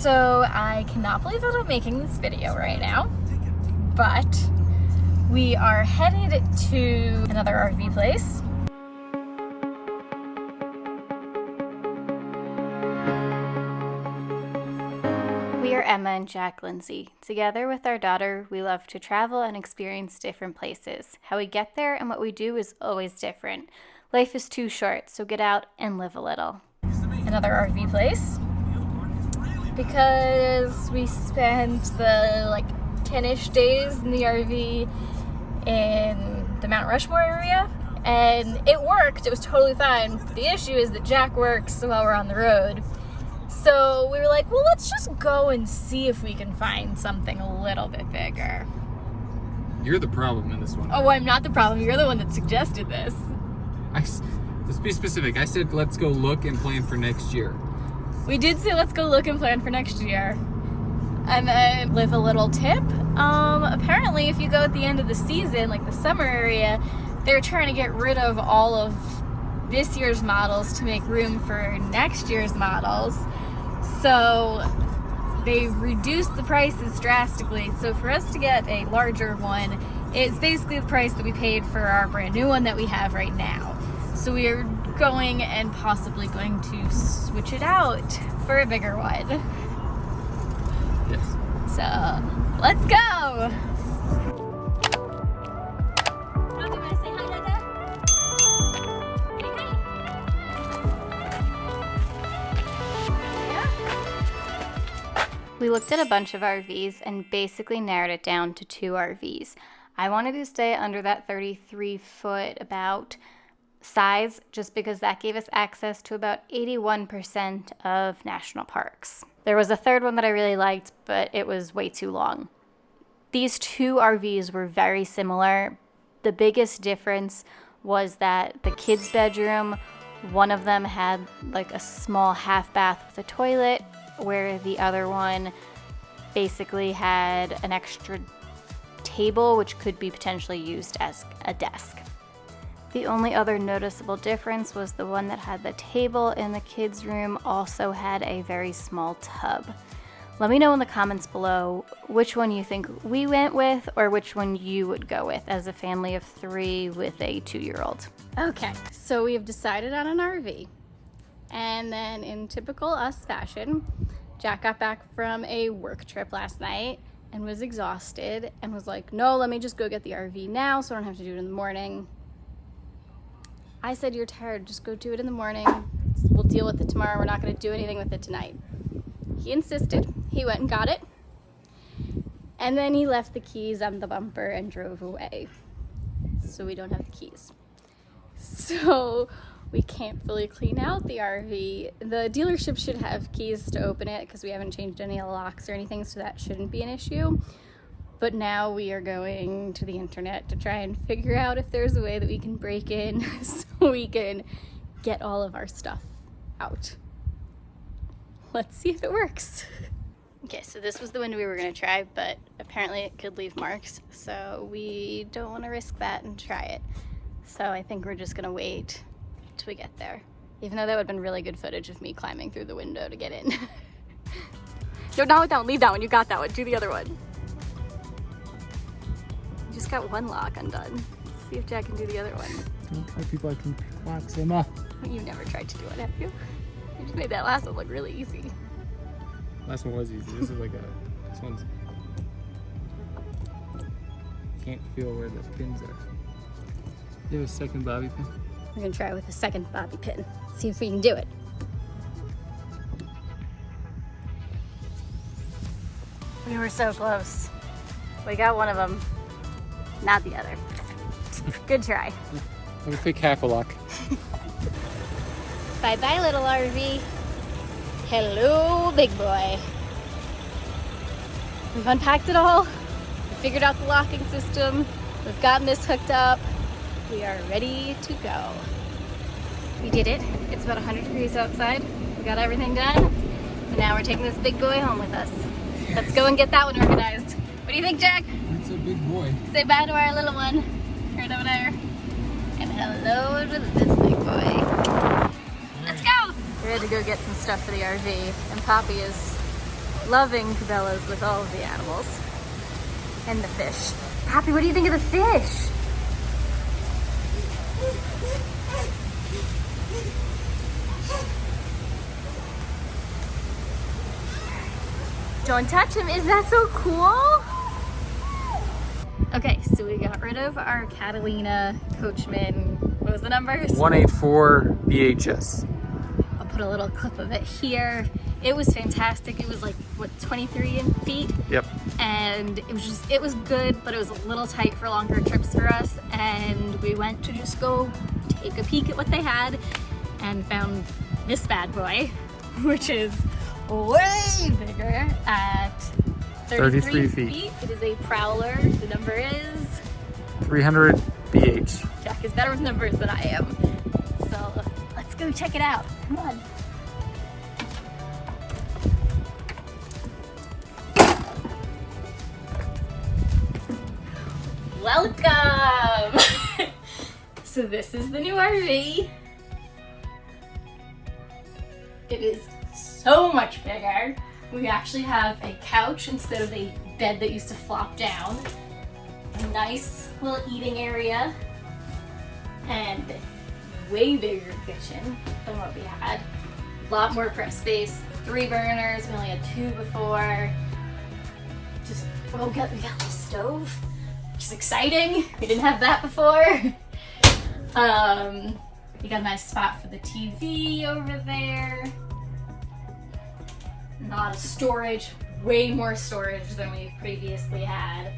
So I cannot believe that I'm making this video right now, but we are headed to another RV place. We are Emma and Jack Lindsay. Together with our daughter, we love to travel and experience different places. How we get there and what we do is always different. Life is too short, so get out and live a little. Another RV place, because we spent the 10-ish days in the RV in the Mount Rushmore area, and it worked. It was totally fine. The issue is that Jack works while we're on the road. So we were like, well, let's just go and see if we can find something a little bit bigger. You're the problem in this one. Oh, I'm not the problem. You're the one that suggested this. Let's be specific. I said let's go look and plan for next year. We did say let's go look and plan for next year. And then live a little tip. Apparently if you go at the end of the season, like the summer area, they're trying to get rid of all of this year's models to make room for next year's models. So they've reduced the prices drastically. So for us to get a larger one, it's basically the price that we paid for our brand new one that we have right now. So we are going and possibly going to switch it out for a bigger one. Yes. So let's go. We looked at a bunch of RVs and basically narrowed it down to 2 RVs. I wanted to stay under that 33-foot about size just because that gave us access to about 81% of national parks. There was a third one that I really liked, but it was way too long. These 2 RVs were very similar. The biggest difference was that the kids' bedroom, one of them had a small half bath with a toilet, where the other one basically had an extra table which could be potentially used as a desk. The only other noticeable difference was the one that had the table in the kids' room also had a very small tub. Let me know in the comments below which one you think we went with or which one you would go with as a family of 3 with a 2-year-old. Okay, so we have decided on an RV. And then in typical us fashion, Jack got back from a work trip last night and was exhausted and was like, no, let me just go get the RV now so I don't have to do it in the morning. I said, you're tired, just go do it in the morning. We'll deal with it tomorrow. We're not gonna do anything with it tonight. He insisted. He went and got it. And then he left the keys on the bumper and drove away. So we don't have the keys. So we can't fully clean out the RV. The dealership should have keys to open it because we haven't changed any of the locks or anything, so that shouldn't be an issue. But now we are going to the internet to try and figure out if there's a way that we can break in so we can get all of our stuff out. Let's see if it works. Okay, so this was the window we were gonna try, but apparently it could leave marks, so we don't want to risk that and try it. So I think we're just gonna wait till we get there. Even though that would have been really good footage of me climbing through the window to get in. No, not with that one. Leave that one. You got that one. Do the other one. Just got one lock undone. Let's see if Jack can do the other one. Don't tell people I can lock them up. You never tried to do it, have you? You just made that last one look really easy. Last one was easy. This is this one's... Can't feel where the pins are. You have a second bobby pin? We're gonna try with a second bobby pin. See if we can do it. We were so close. We got one of them, not the other. Good try. Let me pick half a lock. Bye-bye, little RV. Hello, big boy. We've unpacked it all. We figured out the locking system. We've gotten this hooked up. We are ready to go. We did it. It's about 100 degrees outside. We got everything done. And now we're taking this big boy home with us. Let's go and get that one organized. What do you think, Jack? It's a big boy. Say bye to our little one. Right over there. And hello to this big boy. Let's go! We had to go get some stuff for the RV. And Poppy is loving Cabela's with all of the animals. And the fish. Poppy, what do you think of the fish? Don't touch him. Is that so cool? Okay, so we got rid of our Catalina Coachman. What was the numbers? 184BHS. I'll put a little clip of it here. It was fantastic. It was like, what, 23 feet? Yep. And it was good, but it was a little tight for longer trips for us. And we went to just go take a peek at what they had and found this bad boy, which is way bigger at 33 feet. It is a Prowler. The number is 300BH. Jack is better with numbers than I am. So let's go check it out. Come on. Welcome! So this is the new RV. It is so much bigger. We actually have a couch instead of a bed that used to flop down. A nice little eating area. And way bigger kitchen than what we had. A lot more prep space. 3 burners, we only had 2 before. We got a little stove, which is exciting. We didn't have that before. We got a nice spot for the TV over there. A lot of storage, way more storage than we previously had.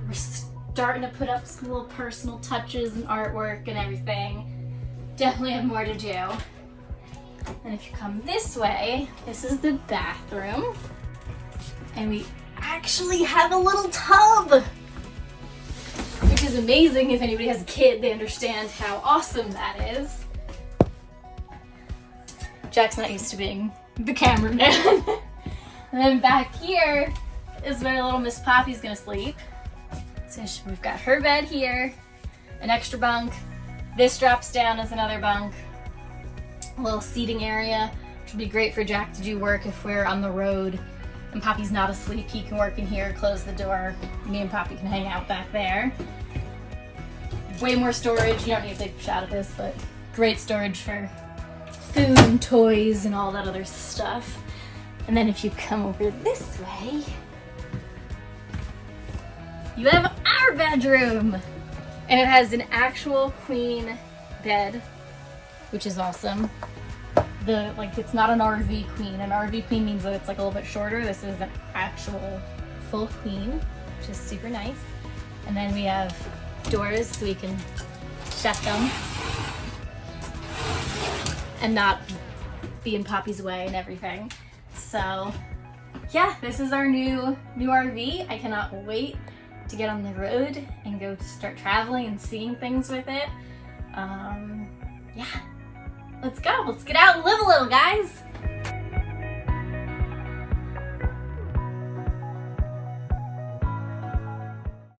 We're starting to put up some little personal touches and artwork and everything. Definitely have more to do. And if you come this way, this is the bathroom. And we actually have a little tub, which is amazing. If anybody has a kid, they understand how awesome that is. Jack's not used to being the cameraman. And then back here is where little Miss Poppy's gonna sleep. So we've got her bed here, an extra bunk. This drops down as another bunk. A little seating area, which would be great for Jack to do work if we're on the road and Poppy's not asleep. He can work in here, close the door. Me and Poppy can hang out back there. Way more storage. You don't need to take a shot of this, but great storage for food and toys and all that other stuff. And then if you come over this way, you have our bedroom. And it has an actual queen bed, which is awesome. It's not an RV queen. An RV queen means that it's like a little bit shorter. This is an actual full queen, which is super nice. And then we have doors so we can shut them and not be in Poppy's way and everything. So yeah, this is our new RV. I cannot wait to get on the road and go start traveling and seeing things with it. Yeah, let's go. Let's get out and live a little, guys.